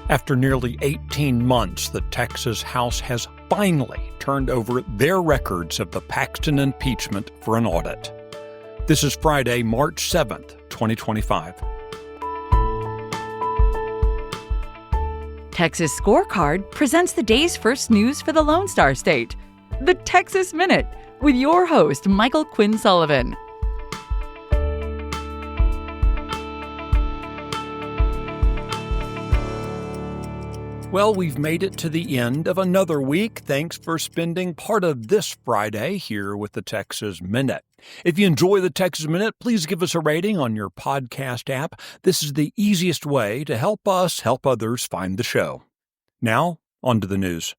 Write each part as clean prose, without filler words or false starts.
After nearly 18 months, the Texas House has finally turned over their records of the Paxton impeachment for an audit. This is Friday, March 7th, 2025. Texas Scorecard presents the day's first news for the Lone Star State, the Texas Minute, with your host, Michael Quinn Sullivan. Well, we've made it to the end of another week. Thanks for spending part of this Friday here with the Texas Minute. If you enjoy the Texas Minute, please give us a rating on your podcast app. This is the easiest way to help us help others find the show. Now, on to the news.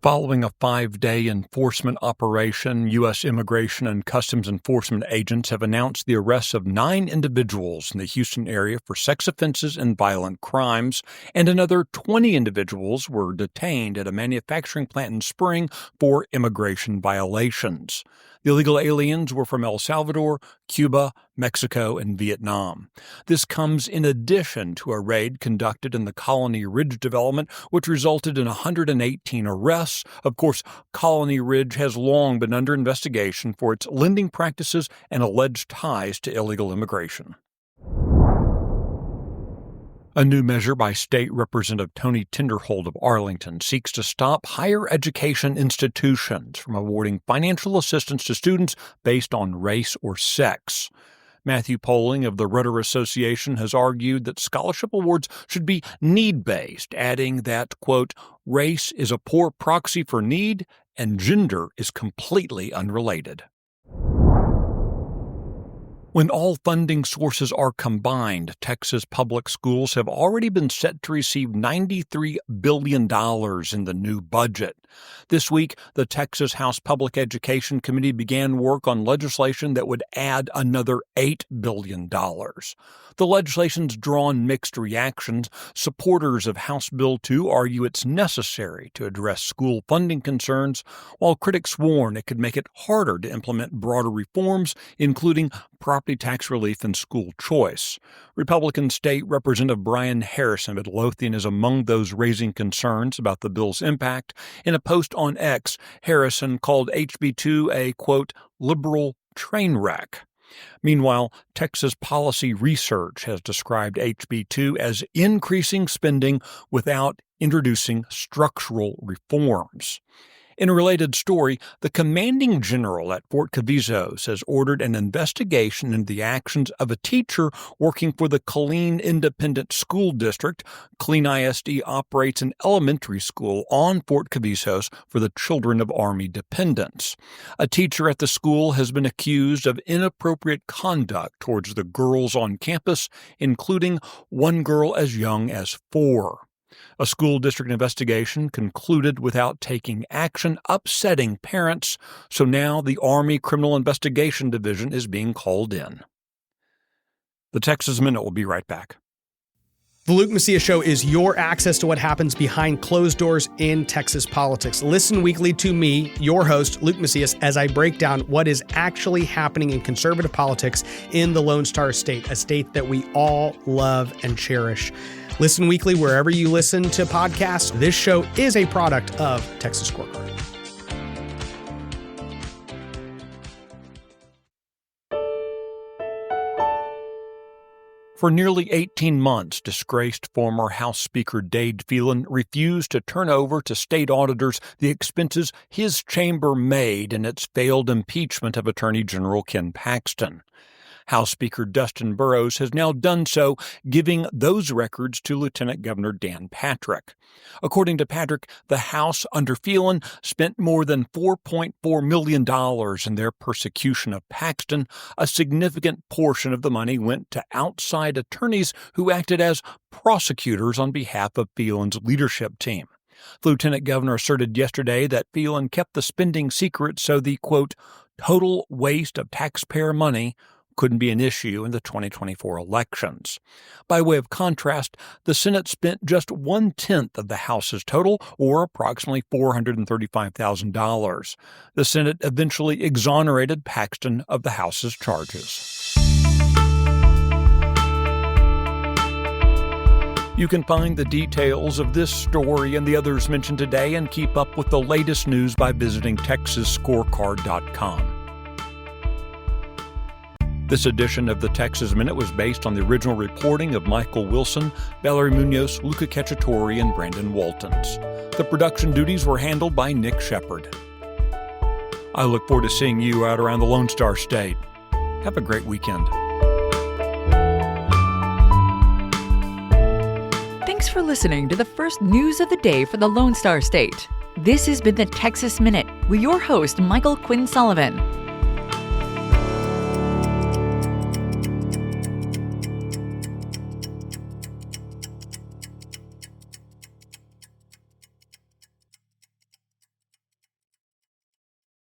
Following a 5-day enforcement operation, U.S. Immigration and Customs Enforcement agents have announced the arrests of 9 individuals in the Houston area for sex offenses and violent crimes, and another 20 individuals were detained at a manufacturing plant in Spring for immigration violations. The illegal aliens were from El Salvador, Cuba, Mexico, and Vietnam. This comes in addition to a raid conducted in the Colony Ridge development, which resulted in 118 arrests. Of course, Colony Ridge has long been under investigation for its lending practices and alleged ties to illegal immigration. A new measure by State Representative Tony Tinderhold of Arlington seeks to stop higher education institutions from awarding financial assistance to students based on race or sex. Matthew Poling of the Rudder Association has argued that scholarship awards should be need-based, adding that, quote, race is a poor proxy for need and gender is completely unrelated. When all funding sources are combined, Texas public schools have already been set to receive $93 billion in the new budget. This week, the Texas House Public Education Committee began work on legislation that would add another $8 billion. The legislation's drawn mixed reactions. Supporters of House Bill 2 argue it's necessary to address school funding concerns, while critics warn it could make it harder to implement broader reforms, including property tax relief and school choice. Republican State Representative Brian Harrison of Midlothian is among those raising concerns about the bill's impact. In a post on X, Harrison called HB 2 a, quote, liberal train wreck. Meanwhile, Texas Policy Research has described HB 2 as increasing spending without introducing structural reforms. In a related story, the commanding general at Fort Cavazos has ordered an investigation into the actions of a teacher working for the Killeen Independent School District. Killeen ISD operates an elementary school on Fort Cavazos for the children of Army dependents. A teacher at the school has been accused of inappropriate conduct towards the girls on campus, including one girl as young as 4. A school district investigation concluded without taking action, upsetting parents, so now the Army Criminal Investigation Division is being called in. The Texas Minute will be right back. The Luke Macias Show is your access to what happens behind closed doors in Texas politics. Listen weekly to me, your host, Luke Macias, as I break down what is actually happening in conservative politics in the Lone Star State, a state that we all love and cherish. Listen weekly wherever you listen to podcasts. This show is a product of Texas Scorecard. For nearly 18 months, disgraced former House Speaker Dade Phelan refused to turn over to state auditors the expenses his chamber made in its failed impeachment of Attorney General Ken Paxton. House Speaker Dustin Burrows has now done so, giving those records to Lieutenant Governor Dan Patrick. According to Patrick, the House under Phelan spent more than $4.4 million in their persecution of Paxton. A significant portion of the money went to outside attorneys who acted as prosecutors on behalf of Phelan's leadership team. The Lieutenant Governor asserted yesterday that Phelan kept the spending secret so the, quote, total waste of taxpayer money couldn't be an issue in the 2024 elections. By way of contrast, the Senate spent just 1/10 of the House's total, or approximately $435,000. The Senate eventually exonerated Paxton of the House's charges. You can find the details of this story and the others mentioned today and keep up with the latest news by visiting TexasScorecard.com. This edition of the Texas Minute was based on the original reporting of Michael Wilson, Valerie Munoz, Luca Cacciatore, and Brandon Waltons. The production duties were handled by Nick Shepard. I look forward to seeing you out around the Lone Star State. Have a great weekend. Thanks for listening to the first news of the day for the Lone Star State. This has been the Texas Minute with your host, Michael Quinn Sullivan.